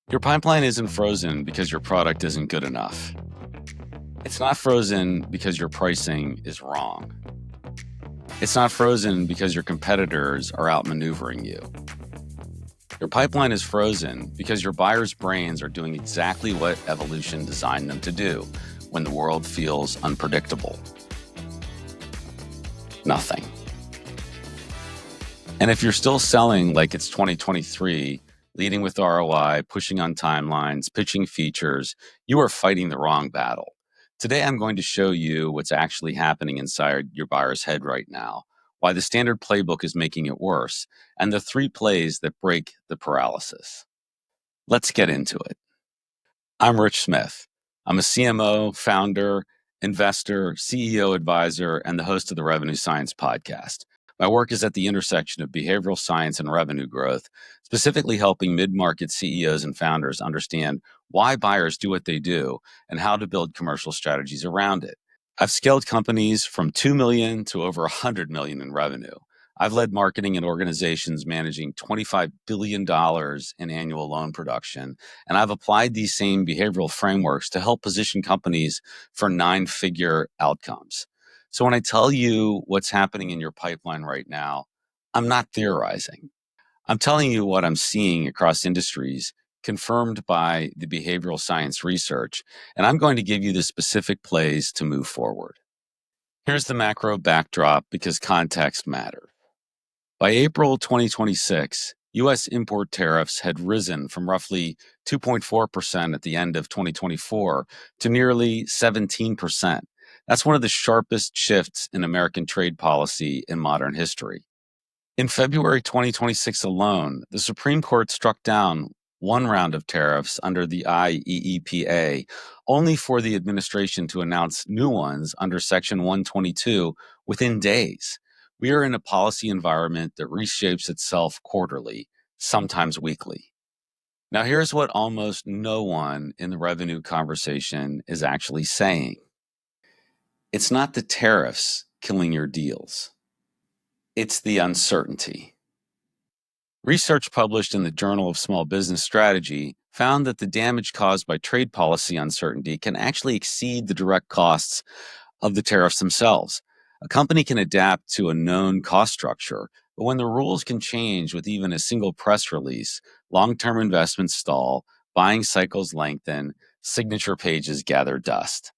Your pipeline isn't frozen because your product isn't good enough. It's not frozen because your pricing is wrong. It's not frozen because your competitors are outmaneuvering you. Your pipeline is frozen because your buyers' brains are doing exactly what evolution designed them to do when the world feels unpredictable. Nothing. And if you're still selling like it's 2023, leading with ROI, pushing on timelines, pitching features, you are fighting the wrong battle. Today, I'm going to show you what's actually happening inside your buyer's head right now, why the standard playbook is making it worse, and the 3 plays that break the paralysis. Let's get into it. I'm Rich Smith. I'm a CMO, founder, investor, CEO advisor, and the host of the Revenue Science Podcast. My work is at the intersection of behavioral science and revenue growth, specifically helping mid-market CEOs and founders understand why buyers do what they do and how to build commercial strategies around it. I've scaled companies from 2 million to over 100 million in revenue. I've led marketing in organizations managing $25 billion in annual loan production, and I've applied these same behavioral frameworks to help position companies for 9-figure outcomes. So when I tell you what's happening in your pipeline right now, I'm not theorizing. I'm telling you what I'm seeing across industries confirmed by the behavioral science research, and I'm going to give you the specific plays to move forward. Here's the macro backdrop because context matters. By April 2026, U.S. import tariffs had risen from roughly 2.4% at the end of 2024 to nearly 17%. That's one of the sharpest shifts in American trade policy in modern history. In February 2026 alone, the Supreme Court struck down one round of tariffs under the IEEPA, only for the administration to announce new ones under Section 122 within days. We are in a policy environment that reshapes itself quarterly, sometimes weekly. Now, here's what almost no one in the revenue conversation is actually saying. It's not the tariffs killing your deals. It's the uncertainty. Research published in the Journal of Small Business Strategy found that the damage caused by trade policy uncertainty can actually exceed the direct costs of the tariffs themselves. A company can adapt to a known cost structure, but when the rules can change with even a single press release, long-term investments stall, buying cycles lengthen, signature pages gather dust.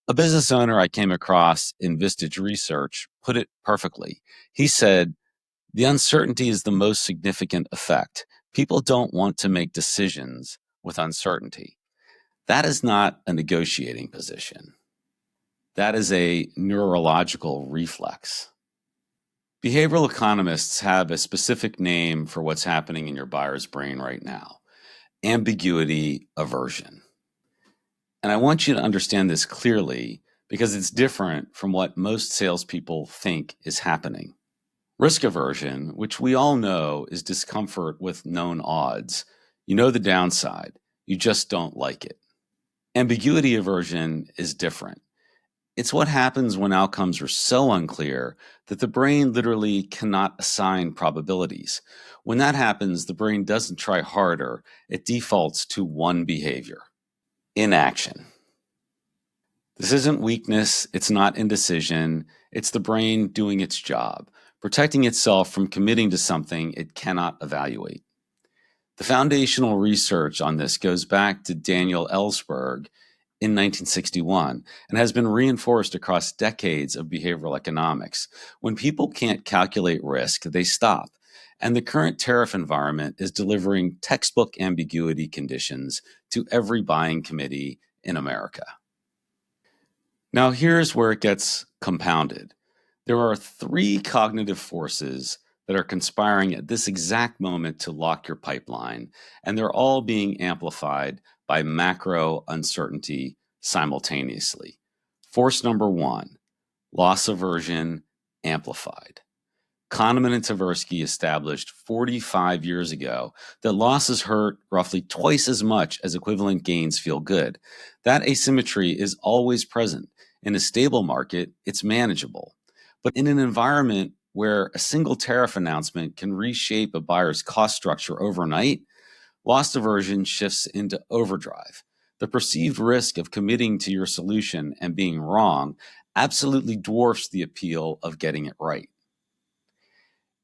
A business owner I came across in Vistage Research put it perfectly. He said, "The uncertainty is the most significant effect. People don't want to make decisions with uncertainty." That is not a negotiating position. That is a neurological reflex. Behavioral economists have a specific name for what's happening in your buyer's brain right now: ambiguity aversion. And I want you to understand this clearly because it's different from what most salespeople think is happening. Risk aversion, which we all know is discomfort with known odds. You know the downside, you just don't like it. Ambiguity aversion is different. It's what happens when outcomes are so unclear that the brain literally cannot assign probabilities. When that happens, the brain doesn't try harder, it defaults to one behavior: inaction. This isn't weakness, it's not indecision, it's the brain doing its job, protecting itself from committing to something it cannot evaluate. The foundational research on this goes back to Daniel Ellsberg in 1961 and has been reinforced across decades of behavioral economics. When people can't calculate risk, they stop. And the current tariff environment is delivering textbook ambiguity conditions to every buying committee in America. Now, here's where it gets compounded. There are 3 cognitive forces that are conspiring at this exact moment to lock your pipeline, and they're all being amplified by macro uncertainty simultaneously. Force number 1, loss aversion amplified. Kahneman and Tversky established 45 years ago that losses hurt roughly twice as much as equivalent gains feel good. That asymmetry is always present. In a stable market, it's manageable. But in an environment where a single tariff announcement can reshape a buyer's cost structure overnight, Loss aversion shifts into overdrive. The perceived risk of committing to your solution and being wrong absolutely dwarfs the appeal of getting it right.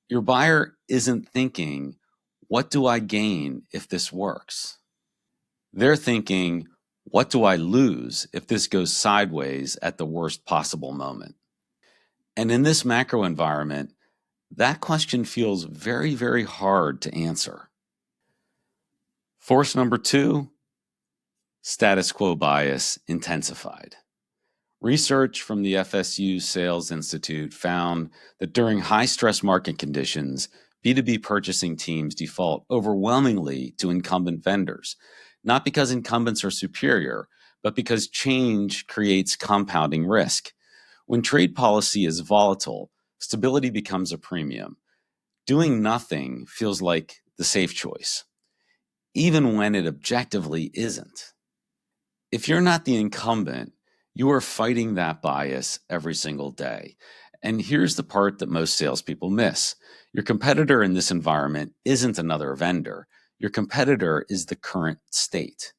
Your buyer isn't thinking, what do I gain if this works? They're thinking, what do I lose if this goes sideways at the worst possible moment? And in this macro environment, that question feels very, very hard to answer. Force number 2, status quo bias intensified. Research from the FSU Sales Institute found that during high-stress market conditions, B2B purchasing teams default overwhelmingly to incumbent vendors, not because incumbents are superior, but because change creates compounding risk. When trade policy is volatile, stability becomes a premium. Doing nothing feels like the safe choice, even when it objectively isn't. If you're not the incumbent, you are fighting that bias every single day. And here's the part that most salespeople miss. Your competitor in this environment isn't another vendor. Your competitor is the current state.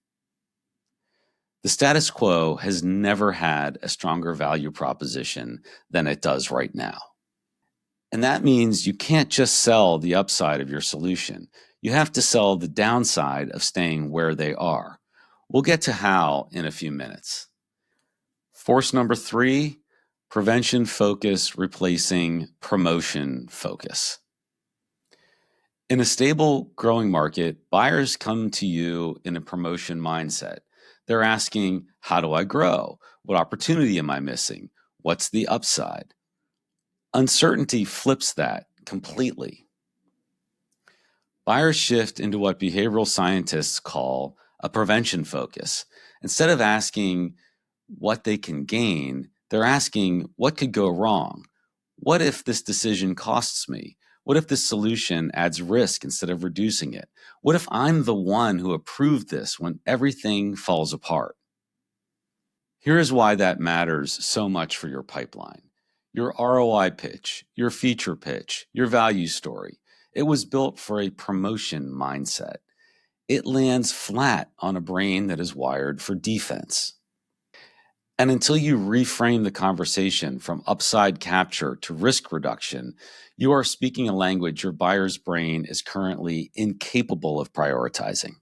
The status quo has never had a stronger value proposition than it does right now. And that means you can't just sell the upside of your solution. You have to sell the downside of staying where they are. We'll get to how in a few minutes. Force number 3, prevention focus replacing promotion focus. In a stable, growing market, buyers come to you in a promotion mindset. They're asking, how do I grow? What opportunity am I missing? What's the upside? Uncertainty flips that completely. Buyers shift into what behavioral scientists call a prevention focus. Instead of asking what they can gain, they're asking what could go wrong? What if this decision costs me? What if this solution adds risk instead of reducing it? What if I'm the one who approved this when everything falls apart? Here is why that matters so much for your pipeline. Your ROI pitch, your feature pitch, your value story. It was built for a promotion mindset. It lands flat on a brain that is wired for defense. And until you reframe the conversation from upside capture to risk reduction, you are speaking a language your buyer's brain is currently incapable of prioritizing.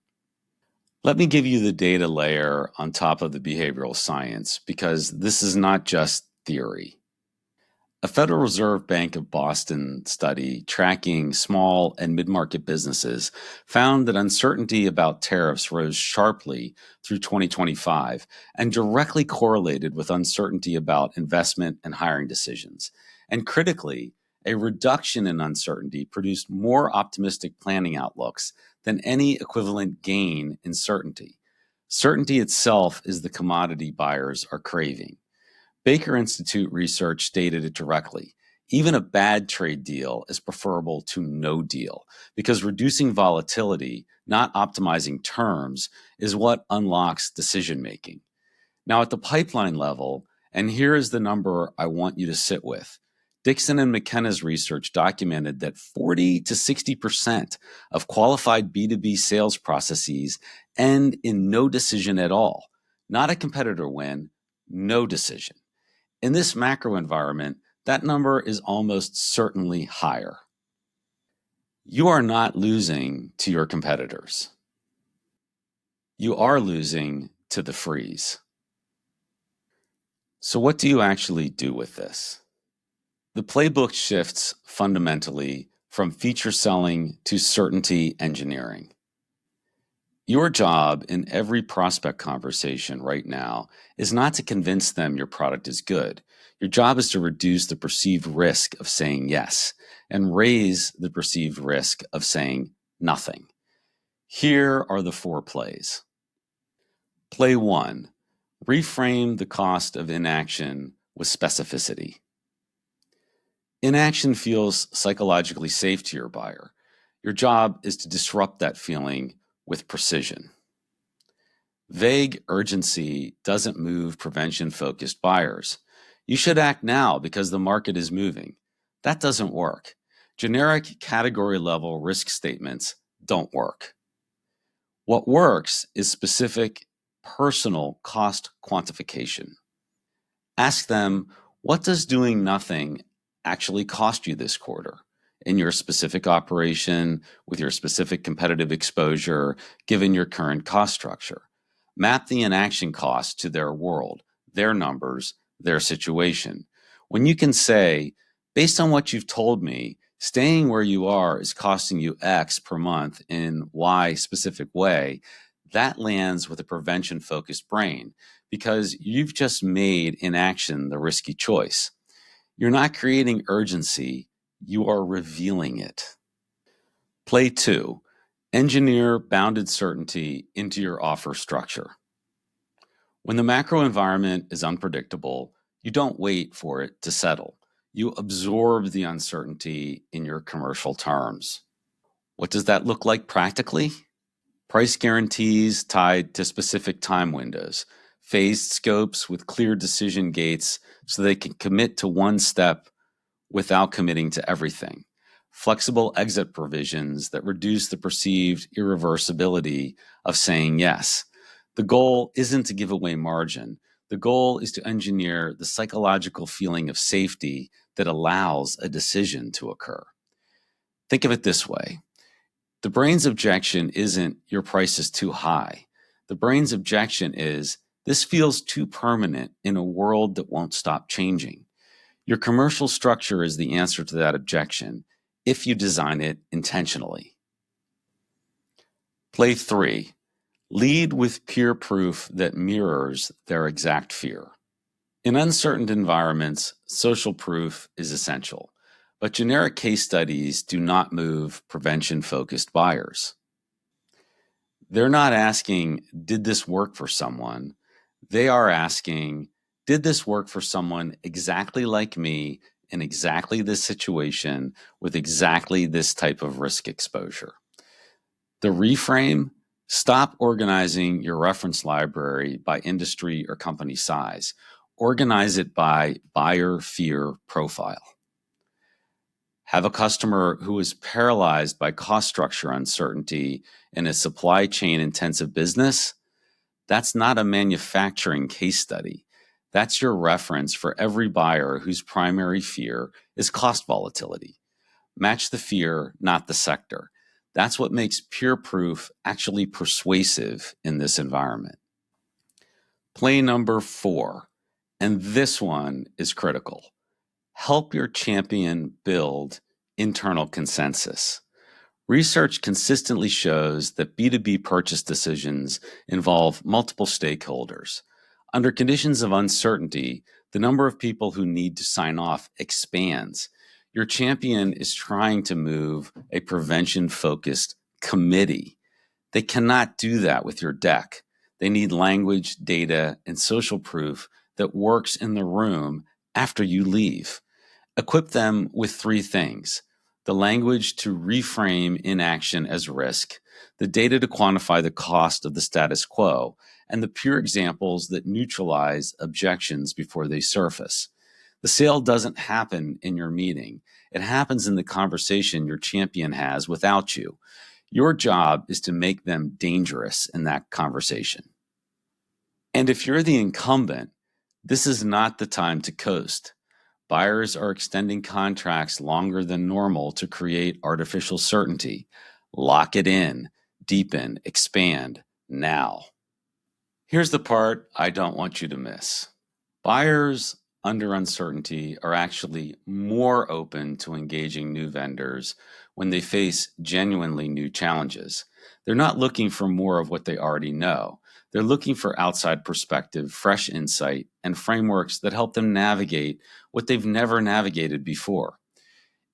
Let me give you the data layer on top of the behavioral science, because this is not just theory. A Federal Reserve Bank of Boston study tracking small and mid-market businesses found that uncertainty about tariffs rose sharply through 2025 and directly correlated with uncertainty about investment and hiring decisions. And critically, a reduction in uncertainty produced more optimistic planning outlooks than any equivalent gain in certainty. Certainty itself is the commodity buyers are craving. Baker Institute research stated it directly. Even a bad trade deal is preferable to no deal, because reducing volatility, not optimizing terms, is what unlocks decision making. Now, at the pipeline level, and here is the number I want you to sit with. Dixon and McKenna's research documented that 40 to 60% of qualified B2B sales processes end in no decision at all. Not a competitor win, no decision. In this macro environment, that number is almost certainly higher. You are not losing to your competitors. You are losing to the freeze. So what do you actually do with this? The playbook shifts fundamentally from feature selling to certainty engineering. Your job in every prospect conversation right now is not to convince them your product is good. Your job is to reduce the perceived risk of saying yes and raise the perceived risk of saying nothing. Here are the 4 plays. Play 1, reframe the cost of inaction with specificity. Inaction feels psychologically safe to your buyer. Your job is to disrupt that feeling with precision. Vague urgency doesn't move prevention-focused buyers. You should act now because the market is moving. That doesn't work. Generic category-level risk statements don't work. What works is specific personal cost quantification. Ask them, what does doing nothing actually cost you this quarter in your specific operation with your specific competitive exposure given your current cost structure? Map the inaction cost to their world, their numbers, their situation. When you can say, based on what you've told me, staying where you are is costing you X per month in Y specific way, that lands with a prevention focused brain because you've just made inaction the risky choice. You're not creating urgency, you are revealing it. Play 2. Engineer bounded certainty into your offer structure. When the macro environment is unpredictable, you don't wait for it to settle. You absorb the uncertainty in your commercial terms. What does that look like practically? Price guarantees tied to specific time windows, phased scopes with clear decision gates so they can commit to one step without committing to everything, flexible exit provisions that reduce the perceived irreversibility of saying yes. The goal isn't to give away margin. The goal is to engineer the psychological feeling of safety that allows a decision to occur. Think of it this way. The brain's objection isn't your price is too high. The brain's objection is this feels too permanent in a world that won't stop changing. Your commercial structure is the answer to that objection if you design it intentionally. Play 3. Lead with peer proof that mirrors their exact fear. In uncertain environments, social proof is essential, but generic case studies do not move prevention-focused buyers. They're not asking, did this work for someone? They are asking, did this work for someone exactly like me in exactly this situation with exactly this type of risk exposure? The reframe, stop organizing your reference library by industry or company size. Organize it by buyer fear profile. Have a customer who is paralyzed by cost structure uncertainty in a supply chain intensive business. That's not a manufacturing case study. That's your reference for every buyer whose primary fear is cost volatility. Match the fear, not the sector. That's what makes peer proof actually persuasive in this environment. Play number 4, and this one is critical. Help your champion build internal consensus. Research consistently shows that B2B purchase decisions involve multiple stakeholders. Under conditions of uncertainty, the number of people who need to sign off expands. Your champion is trying to move a prevention-focused committee. They cannot do that with your deck. They need language, data, and social proof that works in the room after you leave. Equip them with 3 things: the language to reframe inaction as risk, the data to quantify the cost of the status quo, and the pure examples that neutralize objections before they surface. The sale doesn't happen in your meeting. It happens in the conversation your champion has without you. Your job is to make them dangerous in that conversation. And if you're the incumbent, this is not the time to coast. Buyers are extending contracts longer than normal to create artificial certainty. Lock it in, deepen, expand now. Here's the part I don't want you to miss. Buyers under uncertainty are actually more open to engaging new vendors when they face genuinely new challenges. They're not looking for more of what they already know. They're looking for outside perspective, fresh insight, and frameworks that help them navigate what they've never navigated before.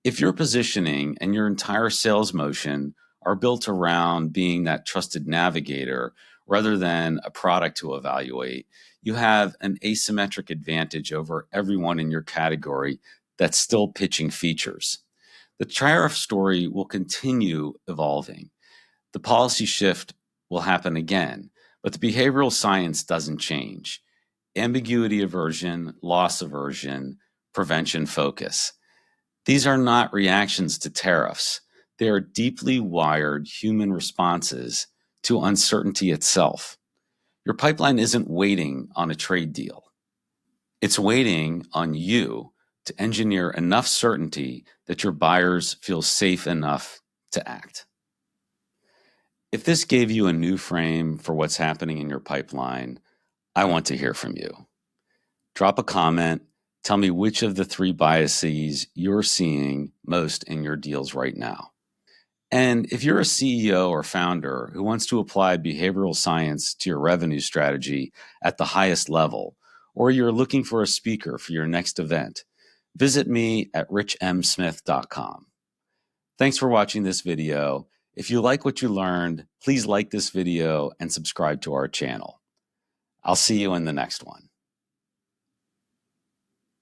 If your positioning and your entire sales motion are built around being that trusted navigator rather than a product to evaluate, you have an asymmetric advantage over everyone in your category that's still pitching features. The tariff story will continue evolving. The policy shift will happen again, but the behavioral science doesn't change. Ambiguity aversion, loss aversion, prevention focus. These are not reactions to tariffs. They are deeply wired human responses to uncertainty itself. Your pipeline isn't waiting on a trade deal. It's waiting on you to engineer enough certainty that your buyers feel safe enough to act. If this gave you a new frame for what's happening in your pipeline, I want to hear from you. Drop a comment. Tell me which of the 3 biases you're seeing most in your deals right now. And if you're a CEO or founder who wants to apply behavioral science to your revenue strategy at the highest level, or you're looking for a speaker for your next event, visit me at richmsmith.com. Thanks for watching this video. If you like what you learned, please like this video and subscribe to our channel. I'll see you in the next one.